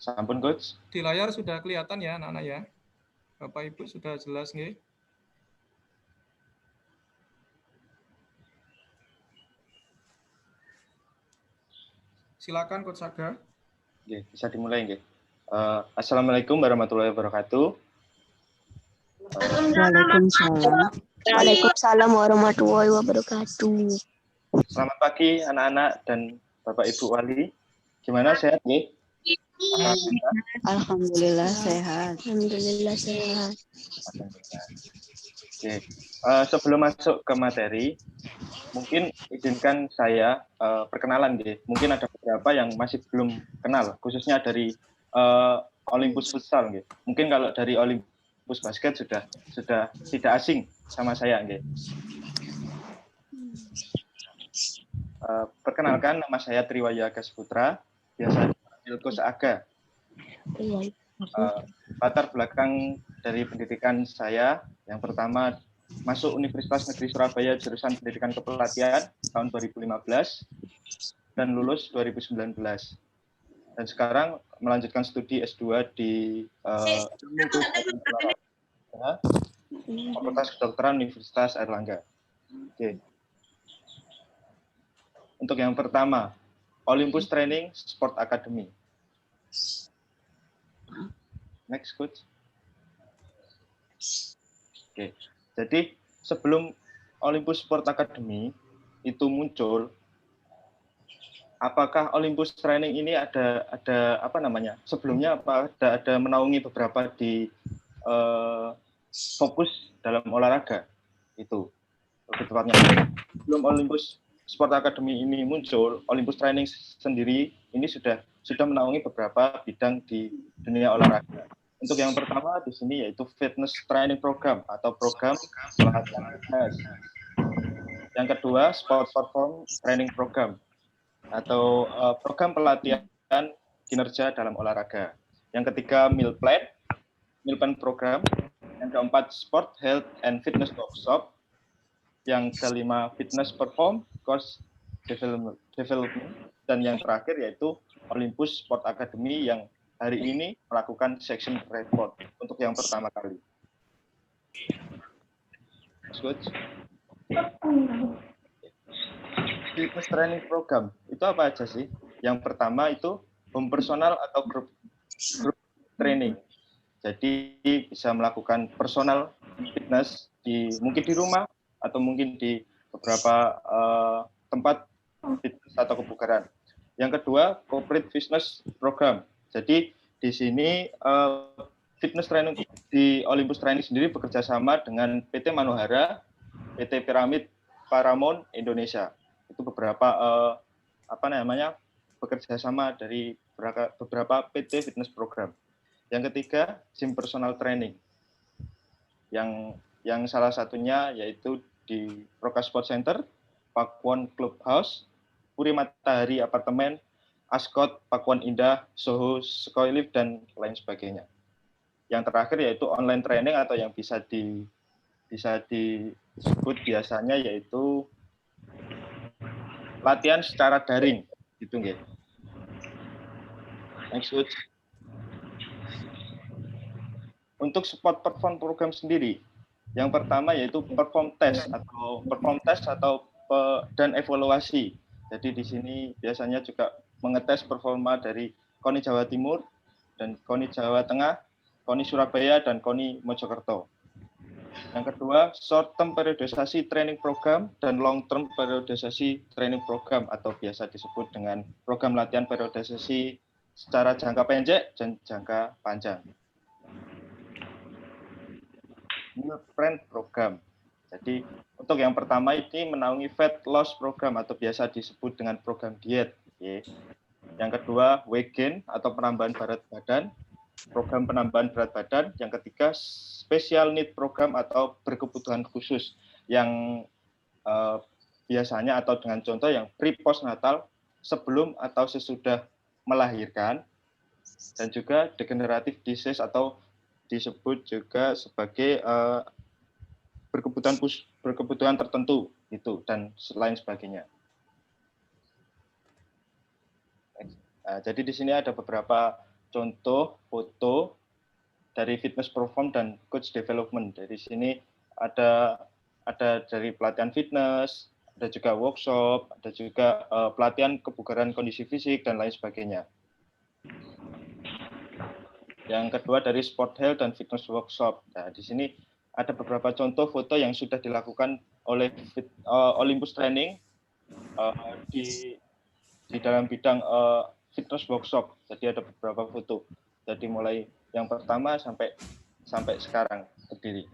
Sampun Coach. Di layar sudah kelihatan ya anak-anak ya. Bapak Ibu sudah jelas nggih? Silakan Coach Saga. Nggih, bisa dimulai nggih. Assalamualaikum warahmatullahi wabarakatuh. Waalaikumsalam. Waalaikumsalam warahmatullahi wabarakatuh. Selamat pagi anak-anak dan Bapak Ibu Wali. Gimana, sehat nggih? Alhamdulillah sehat. Alhamdulillah sehat. Oke. Sebelum masuk ke materi, mungkin izinkan saya perkenalan nggih. Mungkin ada beberapa yang masih belum kenal, khususnya dari Olympus Futsal nggih. Mungkin kalau dari Olympus Basket sudah tidak asing sama saya nggih. Perkenalkan, nama saya Triwaya Gasputra, biasa dipanggil Coach Aga. Latar belakang dari pendidikan saya, yang pertama masuk Universitas Negeri Surabaya jurusan Pendidikan Kepelatihan tahun 2015 dan lulus 2019. Dan sekarang melanjutkan studi S2 di Fakultas Kedokteran Universitas Airlangga. Oke. Untuk yang pertama, Olympus Training Sport Academy. Next, Coach. Oke. Jadi sebelum Olympus Sport Academy itu muncul, apakah Olympus Training ini ada apa namanya? Sebelumnya apa ada menaungi beberapa di fokus dalam olahraga itu? Lebih tepatnya sebelum Olympus Sport Academy ini muncul, Olympus Training sendiri ini sudah menaungi beberapa bidang di dunia olahraga. Untuk yang pertama di sini yaitu Fitness Training Program atau program pelatihan fitness. Yang kedua Sport Perform Training Program atau program pelatihan kinerja dalam olahraga. Yang ketiga Meal Plan Program. Yang keempat Sport Health and Fitness Workshop. Yang kelima Fitness Perform Course Development, dan yang terakhir yaitu Olympus Sport Academy yang hari ini melakukan section report untuk yang pertama kali. Coach. Fitness Training Program itu apa aja sih? Yang pertama itu home personal atau group training. Jadi bisa melakukan personal fitness mungkin di rumah atau mungkin di beberapa tempat fitness atau kebugaran. Yang kedua, corporate fitness program. Jadi di sini fitness training di Olympus Training sendiri bekerja sama dengan PT Manohara, PT Pyramid Paramount Indonesia. Itu beberapa bekerja sama dari beberapa PT fitness program. Yang ketiga, gym personal training. Yang salah satunya yaitu di Proka Sport Center, Pakuwon Clubhouse, Puri Matahari Apartemen, Ascot, Pakuwon Indah, Soho, Skylift, dan lain sebagainya. Yang terakhir yaitu online training atau yang bisa disebut biasanya yaitu latihan secara daring, gitu nggih. Next, Coach. Untuk sport perform program sendiri, yang pertama yaitu perform test dan evaluasi. Jadi di sini biasanya juga mengetes performa dari KONI Jawa Timur dan KONI Jawa Tengah, KONI Surabaya dan KONI Mojokerto. Yang kedua, short term periodisasi training program dan long term periodisasi training program atau biasa disebut dengan program latihan periodisasi secara jangka pendek dan jangka panjang. Meal Plan Program. Jadi untuk yang pertama ini menaungi fat loss program atau biasa disebut dengan program diet. Yang kedua weight gain atau penambahan berat badan, program penambahan berat badan. Yang ketiga special need program atau berkebutuhan khusus yang biasanya atau dengan contoh yang pre-postnatal sebelum atau sesudah melahirkan, dan juga degenerative disease atau disebut juga sebagai berkebutuhan tertentu itu dan lain sebagainya. Jadi di sini ada beberapa contoh foto dari fitness perform dan coach development. Dari sini ada dari pelatihan fitness, ada juga workshop, ada juga pelatihan kebugaran kondisi fisik dan lain sebagainya. Yang kedua dari sport health dan fitness workshop. Nah, di sini ada beberapa contoh foto yang sudah dilakukan oleh Olympus Training di dalam bidang fitness workshop. Jadi ada beberapa foto. Jadi mulai yang pertama sampai sekarang berdiri.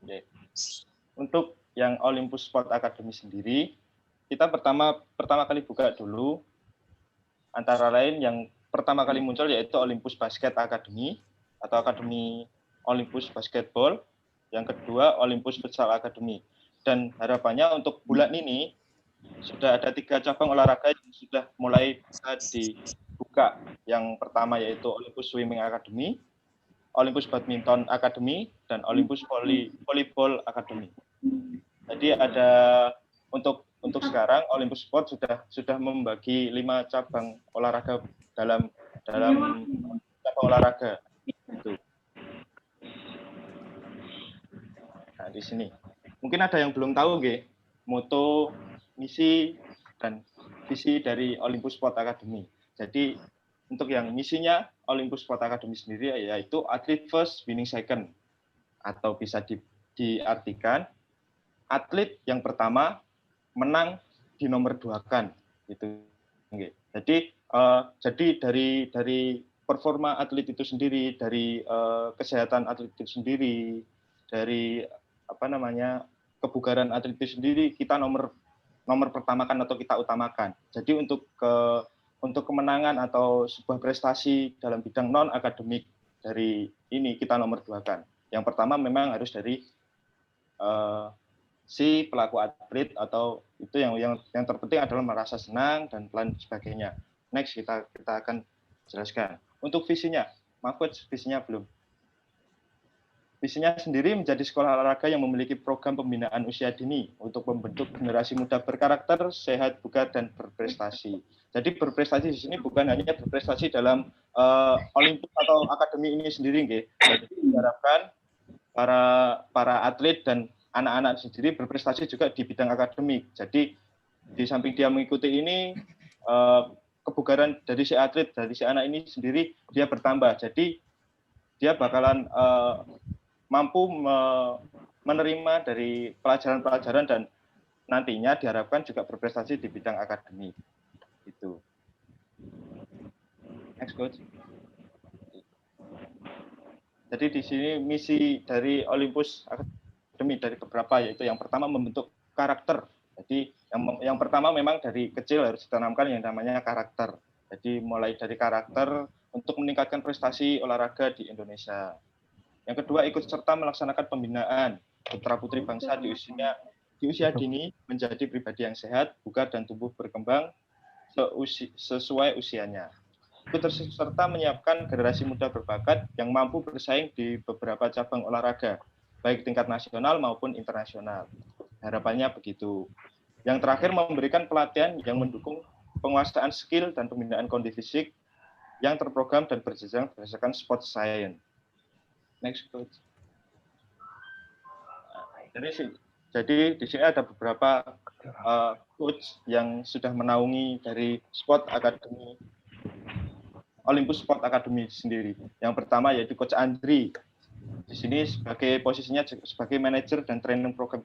Oke. Untuk yang Olympus Sport Academy sendiri, kita pertama kali buka dulu. Antara lain yang pertama kali muncul yaitu Olympus Basket Academy atau Akademi Olympus Basketball. Yang kedua Olympus Futsal Academy. Dan harapannya untuk bulan ini sudah ada 3 cabang olahraga yang sudah mulai bisa dibuka. Yang pertama yaitu Olympus Swimming Academy, Olympus Badminton Academy, dan Olympus Volleyball Academy. Jadi ada untuk sekarang Olympus Sport sudah membagi 5 cabang olahraga dalam cabang olahraga. Itu. Nah, di sini mungkin ada yang belum tahu nggih, moto, misi dan visi dari Olympus Sport Academy. Jadi untuk yang misinya Olympus Sport Academy sendiri yaitu athlete first, winning second, atau bisa diartikan atlet yang pertama menang di nomor 2-kan gitu. Jadi dari performa atlet itu sendiri, dari kesehatan atlet itu sendiri, dari kebugaran atlet itu sendiri kita nomor pertamakan atau kita utamakan. Jadi untuk kemenangan atau sebuah prestasi dalam bidang non akademik dari ini kita nomor 2-kan. Yang pertama memang harus dari si pelaku atlet, atau itu yang terpenting adalah merasa senang dan lain sebagainya. Next kita akan jelaskan. Untuk visinya, maaf Coach, visinya belum. Visinya sendiri menjadi sekolah olahraga yang memiliki program pembinaan usia dini untuk membentuk generasi muda berkarakter, sehat, bugar, dan berprestasi. Jadi berprestasi di sini bukan hanya berprestasi dalam Olympus atau akademi ini sendiri, nggih. Jadi diharapkan para atlet dan anak-anak sendiri berprestasi juga di bidang akademik. Jadi di samping dia mengikuti ini, kebugaran dari si atlet, dari si anak ini sendiri dia bertambah. Jadi dia bakalan mampu menerima dari pelajaran-pelajaran dan nantinya diharapkan juga berprestasi di bidang akademik. Itu. Next Coach. Jadi di sini misi dari Olympus Academy dari beberapa, yaitu yang pertama membentuk karakter. Jadi yang pertama memang dari kecil harus ditanamkan yang namanya karakter. Jadi mulai dari karakter untuk meningkatkan prestasi olahraga di Indonesia. Yang kedua, ikut serta melaksanakan pembinaan putra-putri bangsa di usia dini menjadi pribadi yang sehat, bugar, dan tumbuh berkembang sesuai usianya. Ikut serta menyiapkan generasi muda berbakat yang mampu bersaing di beberapa cabang olahraga, baik tingkat nasional maupun internasional. Harapannya begitu. Yang terakhir, memberikan pelatihan yang mendukung penguasaan skill dan pembinaan kondisi fisik yang terprogram dan berjenjang berdasarkan sport science. Next Coach. Jadi di sini ada beberapa coach yang sudah menaungi dari Sport Academy, Olympus Sport Academy sendiri. Yang pertama yaitu Coach Andri. Di sini sebagai posisinya sebagai manajer dan training program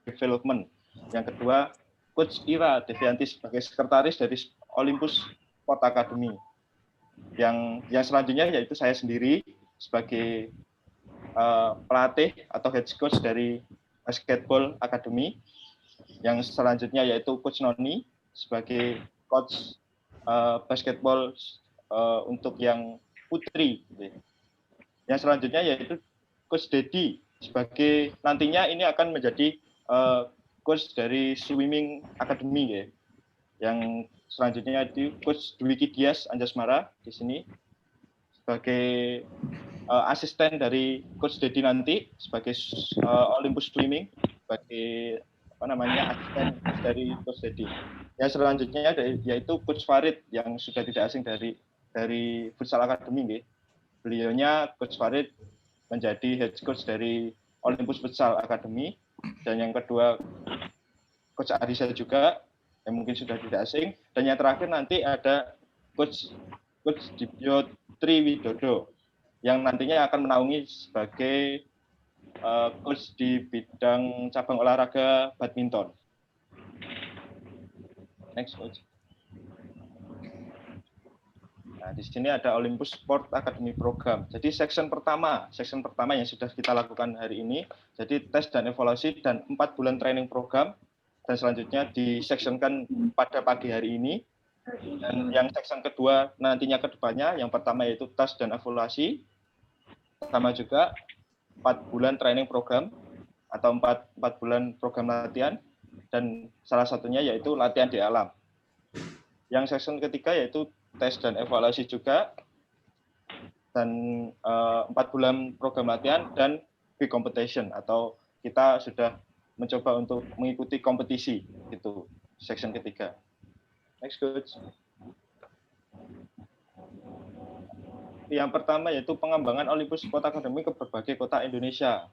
development. Yang kedua, Coach Ira Devianti sebagai sekretaris dari Olympus Sport Academy. Yang selanjutnya yaitu saya sendiri sebagai pelatih atau head coach dari Basketball Academy. Yang selanjutnya yaitu Coach Noni sebagai coach basketball untuk yang putri. Yang selanjutnya yaitu Coach Dedi sebagai nantinya ini akan menjadi coach dari Swimming Academy ya. Yang selanjutnya itu Coach Dwiki Dias Anjasmara di sini sebagai asisten dari Coach Dedi nanti sebagai Olympus Swimming, sebagai asisten dari Coach Dedi. Yang selanjutnya yaitu Coach Farid yang sudah tidak asing dari Futsal Academy nggih. Beliaunya Coach Farid menjadi head coach dari Olympus Futsal Academy, dan yang kedua Coach Arisa juga yang mungkin sudah tidak asing, dan yang terakhir nanti ada Coach Dibyo Triwidodo yang nantinya akan menaungi sebagai coach di bidang cabang olahraga badminton. Next, coach. Nah, di sini ada Olympus Sport Academy Program. Jadi section pertama yang sudah kita lakukan hari ini, jadi tes dan evaluasi dan 4 bulan training program, dan selanjutnya disectionkan pada pagi hari ini. Dan yang section kedua nantinya ke depannya, yang pertama yaitu tes dan evaluasi, sama juga 4 bulan training program atau 4 bulan program latihan, dan salah satunya yaitu latihan di alam. Yang section ketiga yaitu tes dan evaluasi juga, dan 4 bulan program latihan dan big competition, atau kita sudah mencoba untuk mengikuti kompetisi, itu section ketiga. Next, coach. Yang pertama yaitu pengembangan Olympus Sport Academy ke berbagai kota Indonesia.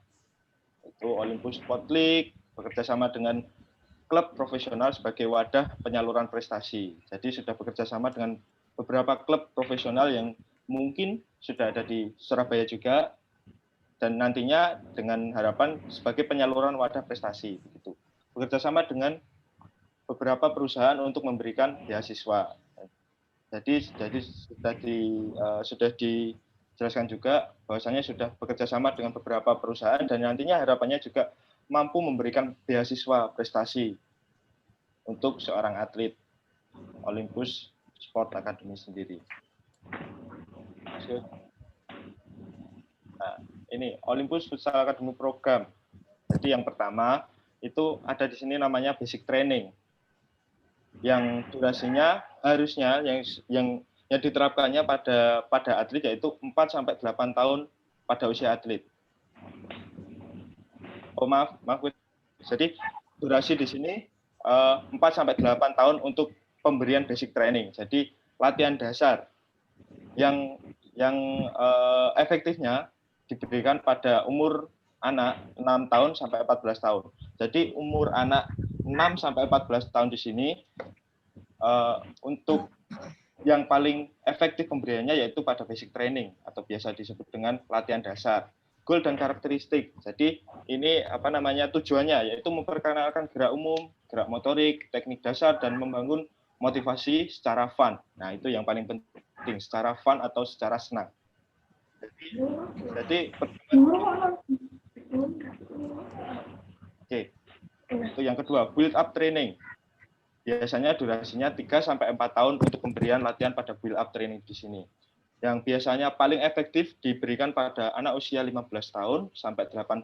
Itu Olympus Sport League bekerja sama dengan klub profesional sebagai wadah penyaluran prestasi. Jadi sudah bekerja sama dengan beberapa klub profesional yang mungkin sudah ada di Surabaya juga, dan nantinya dengan harapan sebagai penyaluran wadah prestasi. Begitu. Bekerja sama dengan beberapa perusahaan untuk memberikan beasiswa. Jadi sudah dijelaskan juga bahwasanya sudah bekerja sama dengan beberapa perusahaan, dan nantinya harapannya juga mampu memberikan beasiswa prestasi untuk seorang atlet Olympus Sport Academy sendiri. Nah, ini Olympus Futsal Academy Program. Jadi yang pertama itu ada di sini namanya basic training, yang durasinya harusnya yang diterapkannya pada atlet yaitu 4-8 tahun pada usia atlet. Oh maaf. Jadi durasi di sini 4-8 tahun untuk pemberian basic training. Jadi latihan dasar yang efektifnya diberikan pada umur anak 6 tahun sampai 14 tahun. Jadi umur anak 6 sampai 14 tahun di sini untuk yang paling efektif pemberiannya yaitu pada basic training atau biasa disebut dengan latihan dasar. Goal dan karakteristik. Jadi ini tujuannya yaitu memperkenalkan gerak umum, gerak motorik, teknik dasar, dan membangun motivasi secara fun. Nah, itu yang paling penting, secara fun atau secara senang. Jadi oke. Itu yang kedua, build up training. Biasanya durasinya 3-4 tahun untuk pemberian latihan pada build up training di sini. Yang biasanya paling efektif diberikan pada anak usia 15 tahun sampai 18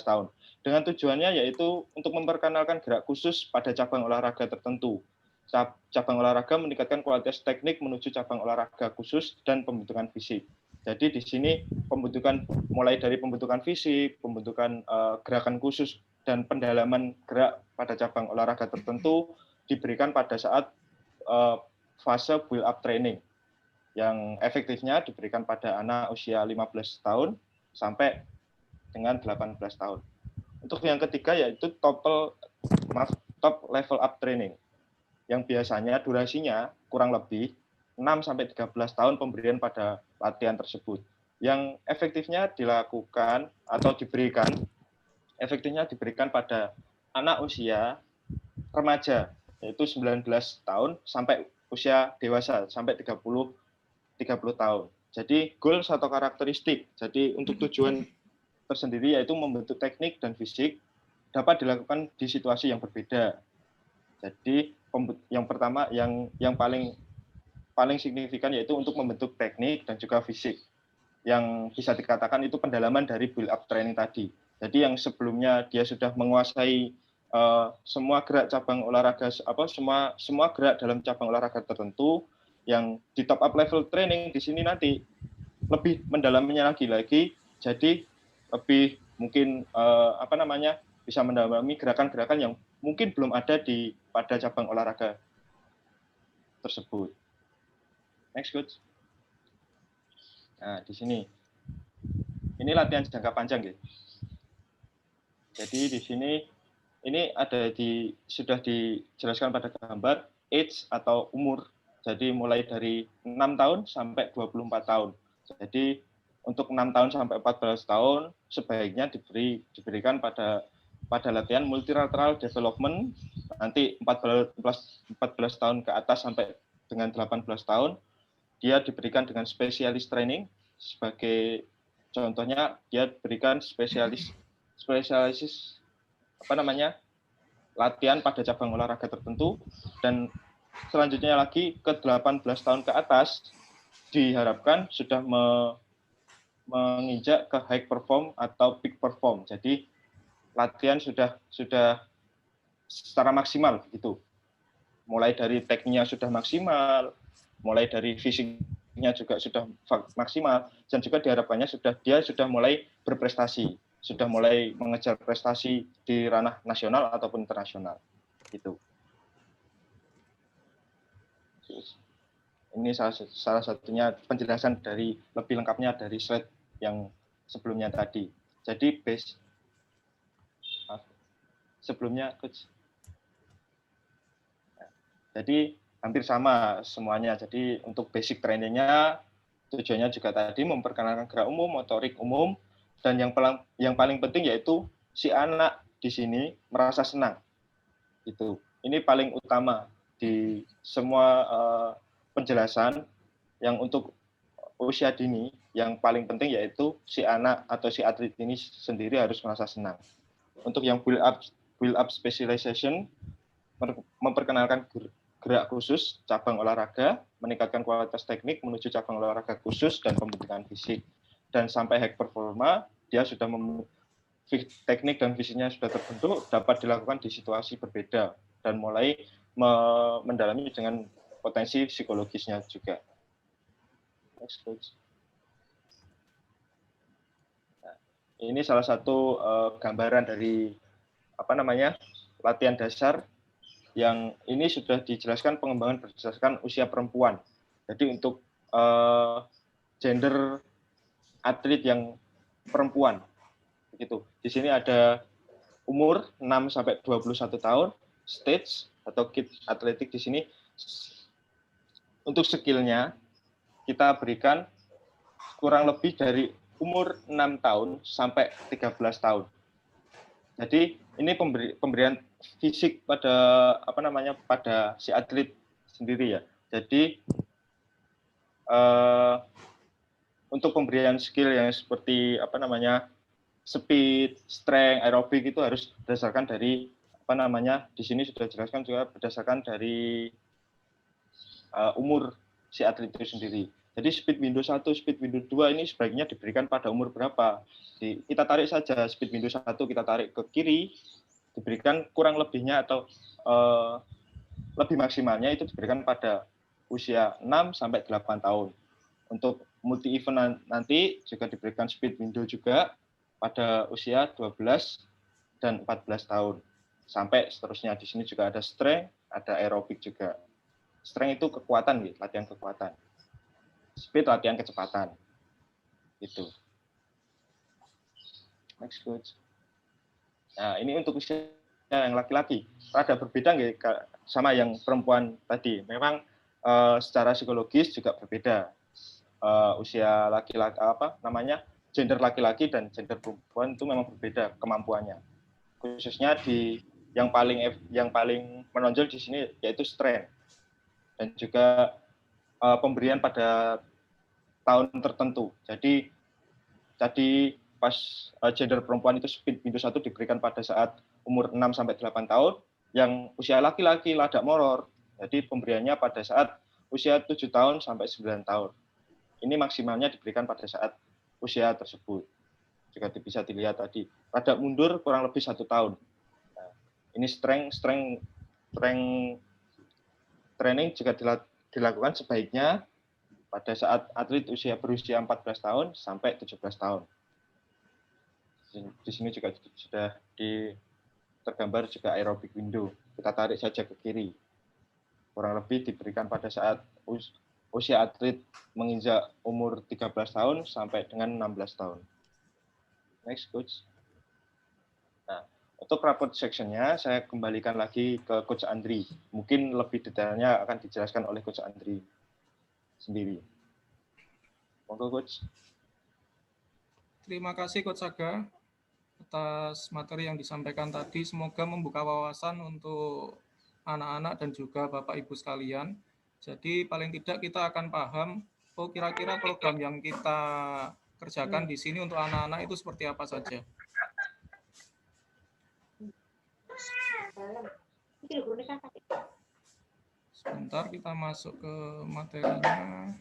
tahun. Dengan tujuannya yaitu untuk memperkenalkan gerak khusus pada cabang olahraga tertentu. Cabang olahraga meningkatkan kualitas teknik menuju cabang olahraga khusus dan pembentukan fisik. Jadi di sini mulai dari pembentukan fisik, pembentukan gerakan khusus, dan pendalaman gerak pada cabang olahraga tertentu diberikan pada saat fase build up training, yang efektifnya diberikan pada anak usia 15 tahun sampai dengan 18 tahun. Untuk yang ketiga yaitu top level up training, yang biasanya durasinya kurang lebih 6-13 tahun pemberian pada latihan tersebut, yang efektifnya dilakukan atau diberikan pada anak usia remaja, yaitu 19 tahun sampai usia dewasa, sampai 30 tahun. Jadi goals atau karakteristik. Jadi untuk tujuan tersendiri yaitu membentuk teknik dan fisik dapat dilakukan di situasi yang berbeda. Jadi yang pertama yang paling signifikan yaitu untuk membentuk teknik dan juga fisik, yang bisa dikatakan itu pendalaman dari build up training tadi. Jadi yang sebelumnya dia sudah menguasai semua gerak cabang olahraga, semua gerak dalam cabang olahraga tertentu, yang di top up level training di sini nanti lebih mendalaminya lagi, jadi lebih mungkin bisa mendalami gerakan-gerakan yang mungkin belum ada di pada cabang olahraga tersebut. Next, coach. Nah, di sini. Ini latihan jangka panjang, ya. Jadi di sini ini sudah dijelaskan pada gambar age atau umur. Jadi mulai dari 6 tahun sampai 24 tahun. Jadi untuk 6 tahun sampai 14 tahun sebaiknya diberikan pada latihan multilateral development. Nanti 14 tahun ke atas sampai dengan 18 tahun dia diberikan dengan spesialis training. Sebagai contohnya dia berikan spesialis latihan pada cabang olahraga tertentu, dan selanjutnya lagi ke 18 tahun ke atas diharapkan sudah menginjak ke high perform atau peak perform. Jadi latihan sudah secara maksimal gitu. Mulai dari tekniknya sudah maksimal, mulai dari fisiknya juga sudah maksimal, dan juga diharapkannya dia sudah mulai berprestasi, sudah mulai mengejar prestasi di ranah nasional ataupun internasional. Gitu. Ini salah satunya penjelasan dari lebih lengkapnya dari slide yang sebelumnya tadi. Jadi sebelumnya, coach. Jadi hampir sama semuanya. Jadi untuk basic trainingnya tujuannya juga tadi memperkenalkan gerak umum, motorik umum, dan yang paling penting yaitu si anak di sini merasa senang. Itu. Ini paling utama di semua penjelasan yang untuk usia dini. Yang paling penting yaitu si anak atau si atlet ini sendiri harus merasa senang. Untuk yang build up specialization, memperkenalkan gerak khusus cabang olahraga, meningkatkan kualitas teknik menuju cabang olahraga khusus dan pembentukan fisik. Dan sampai high performa, dia sudah teknik dan fisiknya sudah terbentuk, dapat dilakukan di situasi berbeda dan mulai mendalami dengan potensi psikologisnya juga. Next, coach. Nah, ini salah satu gambaran dari latihan dasar yang ini sudah dijelaskan pengembangan berdasarkan usia perempuan. Jadi untuk gender atlet yang perempuan, begitu. Di sini ada umur 6 sampai 21 tahun, stage atau kit atletik di sini. Untuk skillnya kita berikan kurang lebih dari umur 6 tahun sampai 13 tahun. Jadi ini pemberian fisik pada pada si atlet sendiri, ya. Jadi untuk pemberian skill yang seperti speed, strength, aerobik itu harus berdasarkan dari di sini sudah dijelaskan juga berdasarkan dari umur si atlet itu sendiri. Jadi speed window 1, speed window 2 ini sebaiknya diberikan pada umur berapa? Kita tarik saja speed window 1, kita tarik ke kiri, diberikan kurang lebihnya atau lebih maksimalnya itu diberikan pada usia 6 sampai 8 tahun. Untuk multi event nanti juga diberikan speed window juga pada usia 12 dan 14 tahun. Sampai seterusnya. Di sini juga ada strength, ada aerobik juga. Strength itu kekuatan, gitu, latihan kekuatan. Speed latihan kecepatan. Gitu. Next, coach. Nah, ini untuk usia yang laki-laki. Rada berbeda nggih sama yang perempuan tadi. Memang secara psikologis juga berbeda. Usia laki-laki gender laki-laki dan gender perempuan itu memang berbeda kemampuannya. Khususnya di yang paling menonjol di sini yaitu strength dan juga pemberian pada tahun tertentu. Jadi tadi pas gender perempuan itu speed window 1 diberikan pada saat umur 6 sampai 8 tahun, yang usia laki-laki ladak molor. Jadi pemberiannya pada saat usia 7 tahun sampai 9 tahun. Ini maksimalnya diberikan pada saat usia tersebut. Juga bisa dilihat tadi, ladak mundur kurang lebih 1 tahun. Nah, ini strength training juga dilakukan sebaiknya pada saat atlet berusia 14 tahun sampai 17 tahun. Di sini juga sudah tergambar juga aerobic window. Kita tarik saja ke kiri. Kurang lebih diberikan pada saat usia atlet menginjak umur 13 tahun sampai dengan 16 tahun. Next, Coach. Nah, untuk rapid section-nya, saya kembalikan lagi ke Coach Andri. Mungkin lebih detailnya akan dijelaskan oleh Coach Andri sendiri. Monggo, Coach. Terima kasih Coach Saga atas materi yang disampaikan tadi. Semoga membuka wawasan untuk anak-anak dan juga Bapak Ibu sekalian. Jadi paling tidak kita akan paham, oh kira-kira program yang kita kerjakan di sini untuk anak-anak itu seperti apa saja. Sebentar kita masuk ke materinya.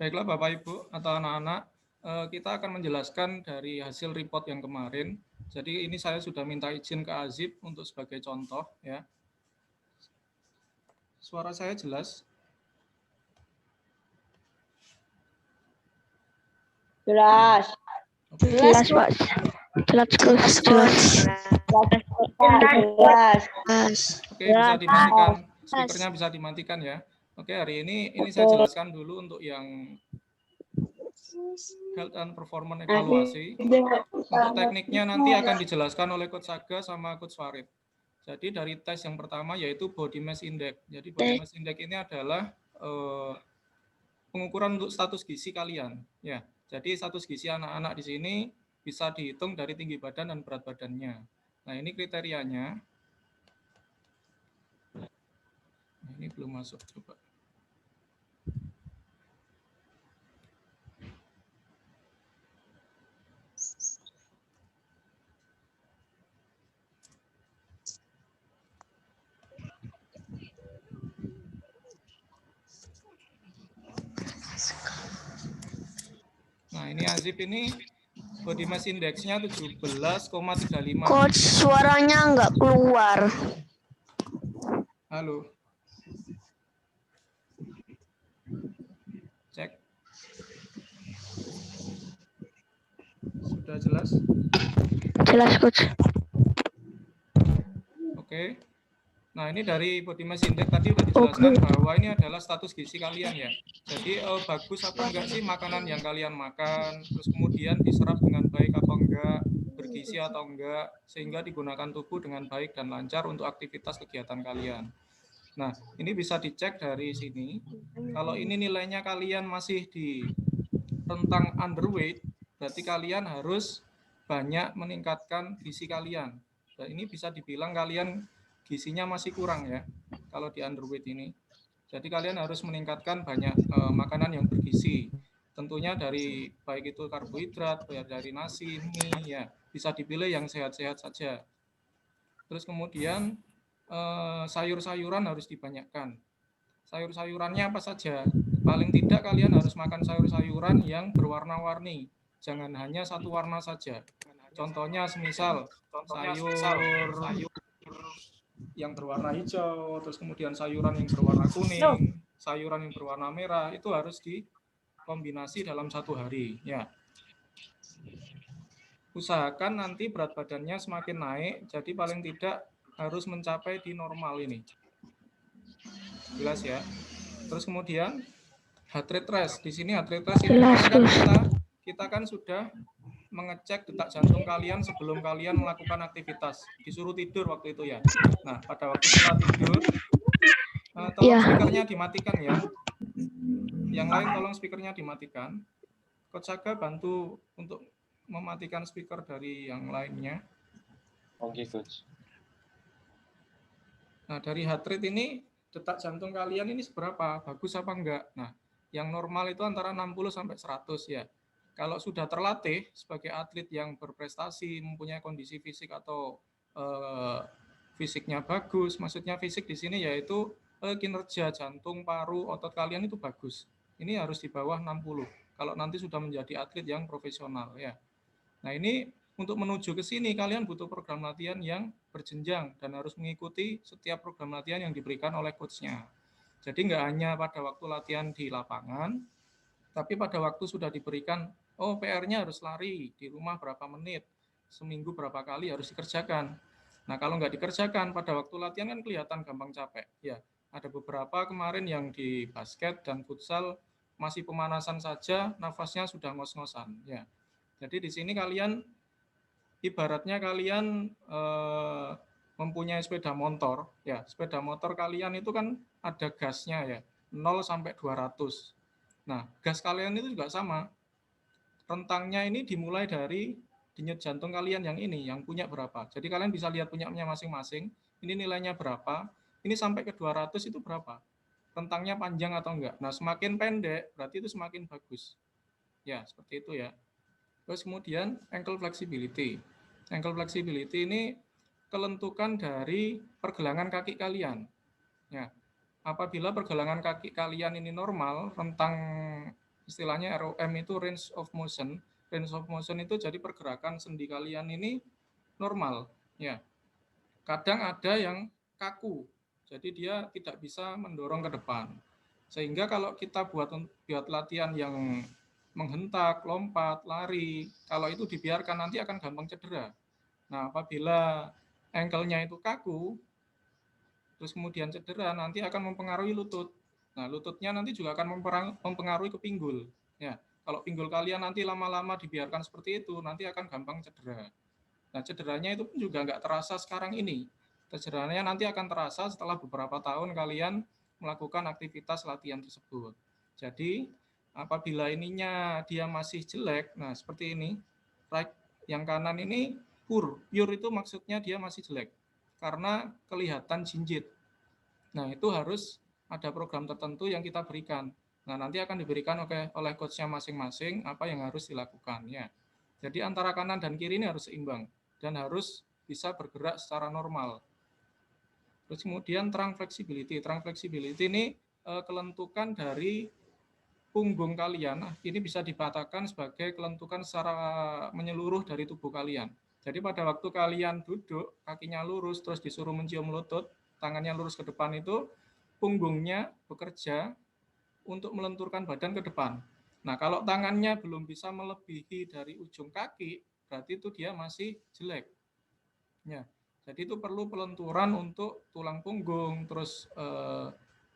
Baiklah Bapak Ibu atau anak-anak, kita akan menjelaskan dari hasil report yang kemarin. Jadi ini saya sudah minta izin ke Azib untuk sebagai contoh ya. Suara saya jelas? Jelas. Jelas, Pak. Jelas, Coach. Jelas. Jelas. Oke, bisa dimatikan. Speakernya bisa dimatikan ya. Oke, hari ini saya jelaskan dulu untuk yang health and performance evaluasi. Untuk tekniknya nanti akan dijelaskan oleh Coach Saga sama Coach Farid. Jadi dari tes yang pertama yaitu body mass index. Jadi body mass index ini adalah pengukuran untuk status gizi kalian. Ya, jadi status gizi anak-anak di sini bisa dihitung dari tinggi badan dan berat badannya. Nah, ini kriterianya. Nah, ini belum masuk, coba. Nah, ini Azib ini body mass index-nya 17,35. Coach, suaranya nggak keluar. Halo. Cek. Sudah jelas? Jelas, Coach. Oke. Nah, ini dari body mass index tadi sudah dijelaskan bahwa ini adalah status gizi kalian ya. Jadi bagus apa enggak sih makanan yang kalian makan, terus kemudian diserap dengan baik atau enggak, bergizi atau enggak, sehingga digunakan tubuh dengan baik dan lancar untuk aktivitas kegiatan kalian. Nah, ini bisa dicek dari sini. Kalau ini nilainya kalian masih di rentang underweight, berarti kalian harus banyak meningkatkan gizi kalian. Dan ini bisa dibilang kalian gizinya masih kurang ya, kalau di underweight ini. Jadi kalian harus meningkatkan banyak makanan yang bergizi. Tentunya dari baik itu karbohidrat, dari nasi, mie, ya bisa dipilih yang sehat-sehat saja. Terus kemudian sayur-sayuran harus dibanyakkan. Sayur-sayurannya apa saja? Paling tidak kalian harus makan sayur-sayuran yang berwarna-warni. Jangan hanya satu warna saja. Contohnya semisal sayur yang berwarna hijau, terus kemudian sayuran yang berwarna kuning, sayuran yang berwarna merah, itu harus dikombinasi dalam satu hari. Ya. Usahakan nanti berat badannya semakin naik, jadi paling tidak harus mencapai di normal ini. Jelas ya. Terus kemudian heart rate rest. Di sini heart rate rest ini kan kita kan sudah mengecek detak jantung kalian sebelum kalian melakukan aktivitas. Disuruh tidur waktu itu ya. Nah, pada waktu setelah tidur, tolong speakernya dimatikan ya. Yang lain tolong speakernya dimatikan. Coach Saga bantu untuk mematikan speaker dari yang lainnya. Oke, Coach. Nah, dari heart rate ini, detak jantung kalian ini seberapa? Bagus apa enggak? Nah, Yang normal itu antara 60 sampai 100 ya. Kalau sudah terlatih sebagai atlet yang berprestasi, mempunyai kondisi fisik atau fisiknya bagus, maksudnya fisik di sini yaitu kinerja jantung, paru, otot kalian itu bagus. Ini harus di bawah 60. Kalau nanti sudah menjadi atlet yang profesional ya. Nah, ini untuk menuju ke sini kalian butuh program latihan yang berjenjang dan harus mengikuti setiap program latihan yang diberikan oleh coach-nya. Jadi nggak hanya pada waktu latihan di lapangan, tapi pada waktu sudah diberikan, oh PR-nya harus lari di rumah berapa menit, seminggu berapa kali harus dikerjakan. Nah, kalau nggak dikerjakan pada waktu latihan kan kelihatan gampang capek. Ya, ada beberapa kemarin yang di basket dan futsal masih pemanasan saja, nafasnya sudah ngos-ngosan. Ya, jadi di sini kalian ibaratnya kalian mempunyai sepeda motor, ya sepeda motor kalian itu kan ada gasnya ya, 0 sampai 200. Nah, gas kalian itu juga sama. Rentangnya ini dimulai dari denyut jantung kalian yang ini, yang punya berapa. Jadi kalian bisa lihat punyanya masing-masing, ini nilainya berapa, ini sampai ke 200 itu berapa. Rentangnya panjang atau enggak. Nah, semakin pendek berarti itu semakin bagus. Ya, seperti itu ya. Terus kemudian ankle flexibility. Ankle flexibility ini kelentukan dari pergelangan kaki kalian. Ya, apabila pergelangan kaki kalian ini normal, rentang istilahnya ROM itu range of motion. Range of motion itu jadi pergerakan sendi kalian ini normal. Ya, kadang ada yang kaku, jadi dia tidak bisa mendorong ke depan. Sehingga kalau kita buat latihan yang menghentak, lompat, lari, kalau itu dibiarkan nanti akan gampang cedera. Nah, apabila ankle-nya itu kaku, terus kemudian cedera, nanti akan mempengaruhi lutut. Nah, lututnya nanti juga akan mempengaruhi ke pinggul. Ya, kalau pinggul kalian nanti lama-lama dibiarkan seperti itu, nanti akan gampang cedera. Nah, cederanya itu pun juga nggak terasa sekarang ini. Cederanya nanti akan terasa setelah beberapa tahun kalian melakukan aktivitas latihan tersebut. Jadi, apabila ininya dia masih jelek, nah seperti ini, right, yang kanan ini pure itu maksudnya dia masih jelek karena kelihatan jinjit. Nah, itu harus ada program tertentu yang kita berikan. Nah, nanti akan diberikan oleh coach-nya masing-masing apa yang harus dilakukan ya. Jadi antara kanan dan kiri ini harus seimbang dan harus bisa bergerak secara normal. Terus kemudian trunk flexibility. Trunk flexibility ini kelentukan dari punggung kalian. Nah, ini bisa dikatakan sebagai kelentukan secara menyeluruh dari tubuh kalian. Jadi pada waktu kalian duduk, kakinya lurus, terus disuruh mencium lutut, tangannya lurus ke depan itu, punggungnya bekerja untuk melenturkan badan ke depan. Nah, kalau tangannya belum bisa melebihi dari ujung kaki, berarti itu dia masih jelek. Ya, jadi itu perlu pelenturan untuk tulang punggung, terus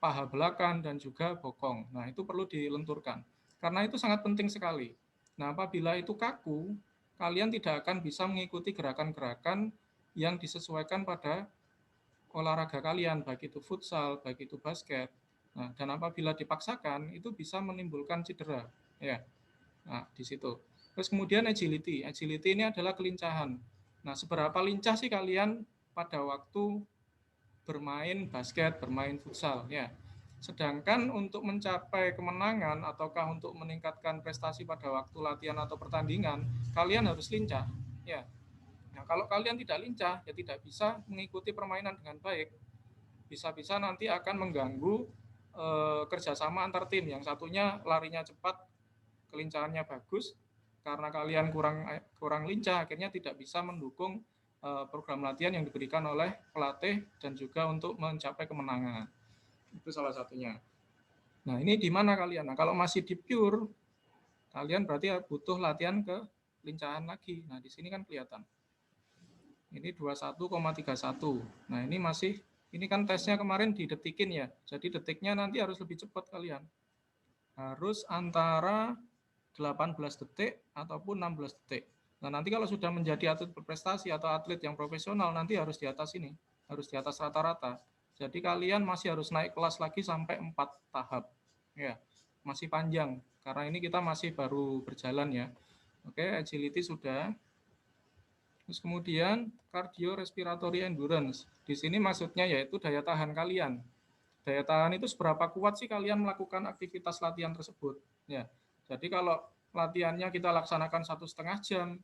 paha belakang dan juga bokong. Nah, itu perlu dilenturkan. Karena itu sangat penting sekali. Nah, apabila itu kaku, kalian tidak akan bisa mengikuti gerakan-gerakan yang disesuaikan pada olahraga kalian, baik itu futsal, baik itu basket. Nah, dan apabila dipaksakan, itu bisa menimbulkan cedera. Ya, nah di situ. Terus kemudian agility. Agility ini adalah kelincahan. Nah, seberapa lincah sih kalian pada waktu bermain basket, bermain futsal, ya. Sedangkan untuk mencapai kemenangan ataukah untuk meningkatkan prestasi pada waktu latihan atau pertandingan, kalian harus lincah, ya. Nah, kalau kalian tidak lincah, ya tidak bisa mengikuti permainan dengan baik. Bisa-bisa nanti akan mengganggu kerjasama antar tim. Yang satunya larinya cepat, kelincahannya bagus, karena kalian kurang lincah, akhirnya tidak bisa mendukung program latihan yang diberikan oleh pelatih dan juga untuk mencapai kemenangan. Itu salah satunya. Nah, ini di mana kalian? Nah, kalau masih di pure, kalian berarti butuh latihan kelincahan lagi. Nah, di sini kan kelihatan. Ini 21,31. Nah, ini kan tesnya kemarin didetikin ya. Jadi detiknya nanti harus lebih cepat kalian. Harus antara 18 detik ataupun 16 detik. Nah, nanti kalau sudah menjadi atlet berprestasi atau atlet yang profesional, nanti harus di atas ini. Harus di atas rata-rata. Jadi kalian masih harus naik kelas lagi sampai 4 tahap. Ya, masih panjang. Karena ini kita masih baru berjalan ya. Oke, agility sudah. Terus kemudian cardiorespiratory endurance. Di sini maksudnya yaitu daya tahan kalian. daya tahan itu seberapa kuat sih kalian melakukan aktivitas latihan tersebut. Ya, jadi kalau latihannya kita laksanakan 1,5 jam,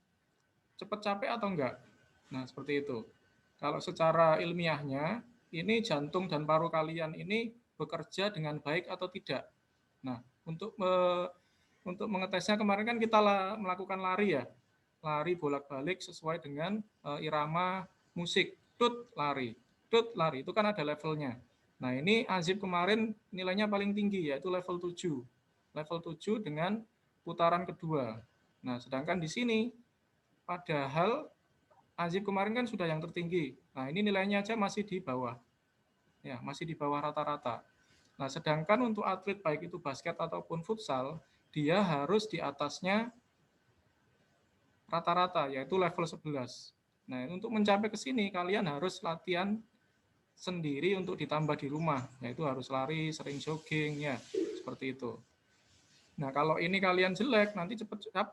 cepat capek atau enggak? Nah, seperti itu. Kalau secara ilmiahnya, ini jantung dan paru kalian ini bekerja dengan baik atau tidak. Nah, untuk mengetesnya kemarin kan kita melakukan lari ya, lari bolak-balik sesuai dengan irama musik, tut lari, itu kan ada levelnya. Nah, ini Azib kemarin nilainya paling tinggi, yaitu level 7. Level 7 dengan putaran kedua. Nah, sedangkan di sini, padahal Azib kemarin kan sudah yang tertinggi. Nah, ini nilainya aja masih di bawah. Ya, masih di bawah rata-rata. Nah, sedangkan untuk atlet baik itu basket ataupun futsal, dia harus di atasnya rata-rata, yaitu level 11. Nah, untuk mencapai ke sini, kalian harus latihan sendiri untuk ditambah di rumah, yaitu harus lari, sering jogging, ya, seperti itu. Nah, kalau ini kalian jelek, nanti cepat capek.